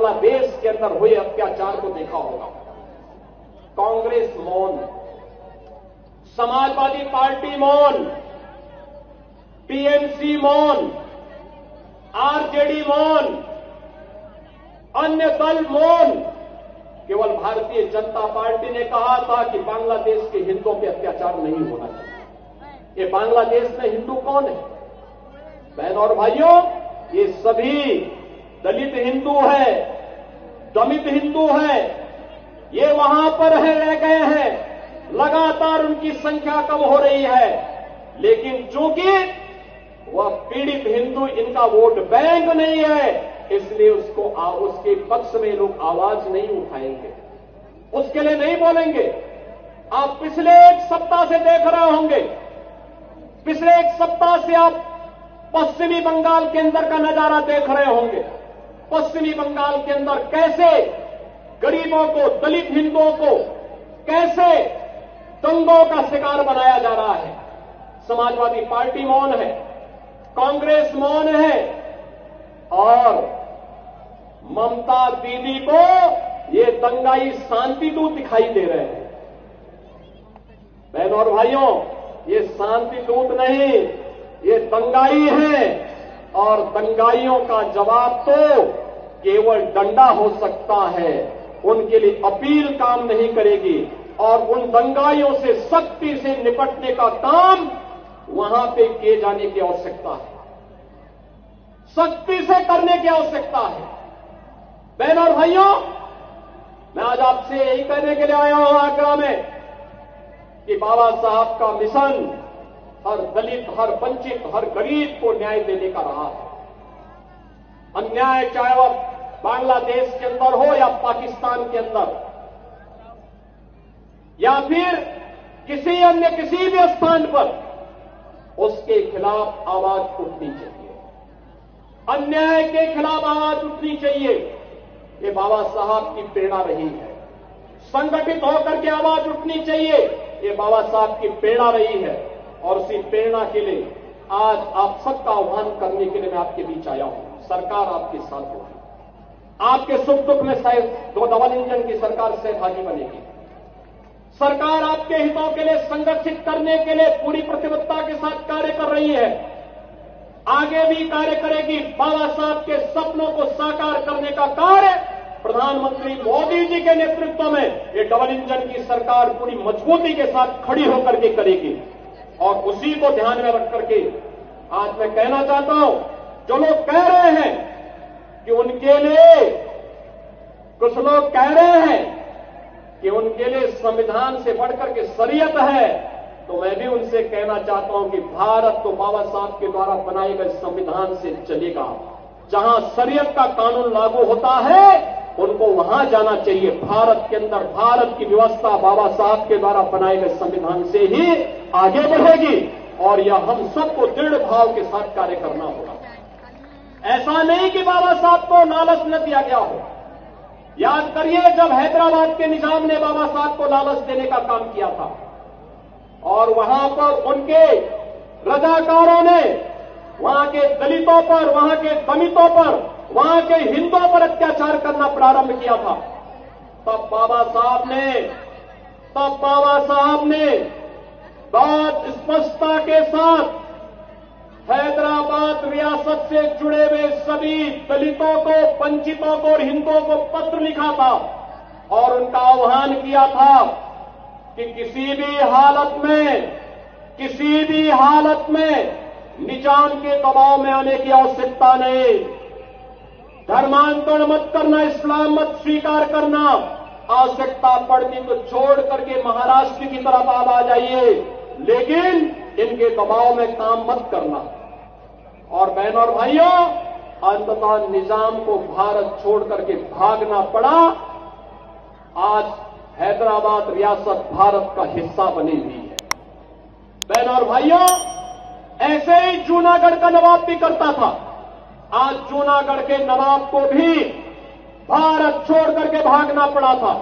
बांग्लादेश के अंदर हुए अत्याचार को देखा होगा। कांग्रेस मौन, समाजवादी पार्टी मौन, टीएमसी मौन, आरजेडी मौन, अन्य दल मौन। केवल भारतीय जनता पार्टी ने कहा था कि बांग्लादेश के हिंदुओं पे अत्याचार नहीं होना चाहिए। ये बांग्लादेश में हिंदू कौन है? बहनों और भाइयों, ये सभी दलित हिंदू है, दमित हिंदू है। ये वहां पर रह गए हैं, लगातार उनकी संख्या कम हो रही है, लेकिन चूंकि वह पीड़ित हिंदू इनका वोट बैंक नहीं है, इसलिए उसके पक्ष में लोग आवाज नहीं उठाएंगे, उसके लिए नहीं बोलेंगे। आप पिछले एक सप्ताह से देख रहे होंगे, पिछले एक सप्ताह से आप पश्चिमी बंगाल के अंदर का नजारा देख रहे होंगे। पश्चिमी बंगाल के अंदर कैसे गरीबों को, दलित हिंदुओं को कैसे दंगों का शिकार बनाया जा रहा है। समाजवादी पार्टी मौन है, कांग्रेस मौन है, और ममता दीदी को ये दंगाई शांति दूत दिखाई दे रहे हैं। बहनों और भाइयों, ये शांति दूत नहीं, ये दंगाई है, और दंगाइयों का जवाब तो केवल डंडा हो सकता है। उनके लिए अपील काम नहीं करेगी, और उन दंगाइयों से सख्ती से निपटने का काम वहां पे किए जाने की आवश्यकता है, सख्ती से करने की आवश्यकता है। बहनों और भाइयों, मैं आज आपसे यही कहने के लिए आया हूं आगरा में कि बाबा साहब का मिशन हर दलित, हर वंचित, हर गरीब को न्याय देने का रहा है। अन्याय चाहे वह बांग्लादेश के अंदर हो या पाकिस्तान के अंदर, या फिर किसी अन्य किसी भी स्थान पर, उसके खिलाफ आवाज उठनी चाहिए, अन्याय के खिलाफ आवाज उठनी चाहिए। ये बाबा साहब की प्रेरणा रही है। संगठित होकर के आवाज उठनी चाहिए, ये बाबा साहब की प्रेरणा रही है। और उसी प्रेरणा के लिए आज आप सबका आह्वान करने के लिए मैं आपके बीच आया हूं। सरकार आपके साथ होगी, आपके सुख दुख में शायद दो डबल इंजन की सरकार सहभागी बनेगी। सरकार आपके हितों के लिए संरक्षित करने के लिए पूरी प्रतिबद्धता के साथ कार्य कर रही है, आगे भी कार्य करेगी। बाबा साहब के सपनों को साकार करने का कार्य प्रधानमंत्री मोदी जी के नेतृत्व में ये डबल इंजन की सरकार पूरी मजबूती के साथ खड़ी होकर के करेगी। और उसी को ध्यान में रख करके आज मैं कहना चाहता हूं, जो लोग कह रहे हैं कि उनके लिए, कुछ लोग कह रहे हैं कि उनके लिए संविधान से बढ़कर के शरीयत है, तो मैं भी उनसे कहना चाहता हूं कि भारत तो बाबा साहब के द्वारा बनाए गए संविधान से चलेगा। जहां शरीयत का कानून लागू होता है, उनको वहां जाना चाहिए। भारत के अंदर भारत की व्यवस्था बाबा साहब के द्वारा बनाए गए संविधान से ही आगे बढ़ेगी, और यह हम सबको दृढ़ भाव के साथ कार्य करना होगा। ऐसा नहीं कि बाबा साहब को लालच न दिया गया हो। याद करिए, जब हैदराबाद के निजाम ने बाबा साहब को लालच देने का काम किया था, और वहां पर उनके रजाकारों ने वहां के दलितों पर, वहां के दलितों पर, वहां के हिंदुओं पर अत्याचार करना प्रारंभ किया था, तब बाबा साहब ने बहुत स्पष्टता के साथ हैदराबाद रियासत से जुड़े हुए सभी दलितों को, वंचितों को और हिंदुओं को पत्र लिखा था, और उनका आह्वान किया था कि किसी भी हालत में निजाम के दबाव में आने की आवश्यकता नहीं। धर्मांतरण मत करना, इस्लाम मत स्वीकार करना, आवश्यकता पड़ती तो छोड़ करके महाराष्ट्र की तरफ आप आ जाइए, लेकिन इनके दबाव में काम मत करना। और बहनों और भाइयों, अंततः निजाम को भारत छोड़ करके भागना पड़ा। आज हैदराबाद रियासत भारत का हिस्सा बनी हुई है। बहनों और भाइयों, ऐसे ही जूनागढ़ का नवाब भी करता था। आज जूनागढ़ के नवाब को भी भारत छोड़ करके भागना पड़ा था।